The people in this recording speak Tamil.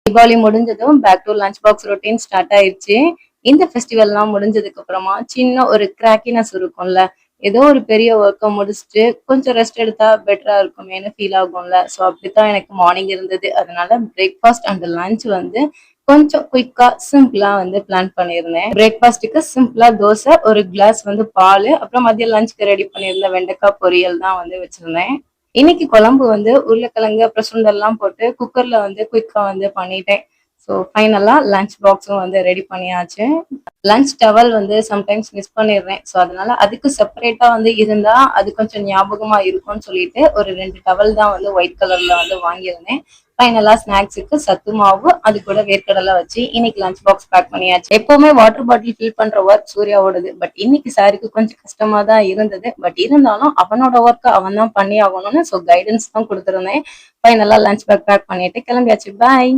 தீபாவளி முடிஞ்சதும் back to lunch box routine start ஆயிடுச்சு. இந்த ஃபெஸ்டிவல்லாம் முடிஞ்சதுக்கு அப்புறமா சின்ன ஒரு கிராக்கினஸ் இருக்கும்ல. ஏதோ ஒரு பெரிய ஒர்க்க முடிச்சுட்டு கொஞ்சம் ரெஸ்ட் எடுத்தா பெட்டரா இருக்குமேன்னு ஃபீல் ஆகும்ல. ஸோ அப்படித்தான் எனக்கு மார்னிங் இருந்தது. அதனால பிரேக்ஃபாஸ்ட் அண்ட் லஞ்ச் வந்து கொஞ்சம் குயிக்கா சிம்பிளா வந்து பிளான் பண்ணியிருந்தேன். பிரேக்ஃபாஸ்ட்டுக்கு சிம்பிளா தோசை, ஒரு கிளாஸ் வந்து பால், அப்புறம் மதியம் லஞ்சுக்கு ரெடி பண்ணியிருந்த வெண்டைக்காய் பொரியல் தான் வந்து வச்சிருந்தேன். இன்னைக்கு குழம்பு வந்து உருளைக்கிழங்கு அப்புறம் சுண்டல்லாம் போட்டு குக்கர்ல வந்து குயிக்கா வந்து பண்ணிட்டேன். ஸோ ஃபைனலா லஞ்ச் பாக்ஸும் வந்து ரெடி பண்ணியாச்சு. லஞ்ச் டவல் வந்து சம்டைம்ஸ் மிஸ் பண்ணிடுறேன். ஸோ அதனால அதுக்கு செப்பரேட்டா வந்து இருந்தா அது கொஞ்சம் ஞாபகமா இருக்கும்னு சொல்லிட்டு ஒரு 2 டவல் தான் வந்து ஒயிட் கலர்ல வந்து வாங்கியிருந்தேன். ஃபைனலா ஸ்நாக்ஸுக்கு சத்து மாவு, அது கூட வேர்க்கடலை வச்சு இன்னைக்கு லஞ்ச் பாக்ஸ் பேக் பண்ணியாச்சு. எப்பவுமே வாட்டர் பாட்டில் ஃபில் பண்ற ஒர்க் சூர்யாவோடது. பட் இன்னைக்கு சாருக்கு கொஞ்சம் கஷ்டமா தான் இருந்தது. பட் இருந்தாலும் அவனோட ஒர்க் அவன் தான் பண்ணி ஆகணும்னு ஸோ கைடன்ஸ் தான் கொடுத்துருந்தேன். ஃபைனலா லஞ்ச் பேக் பண்ணிட்டு கிளம்பியாச்சு. பாய்.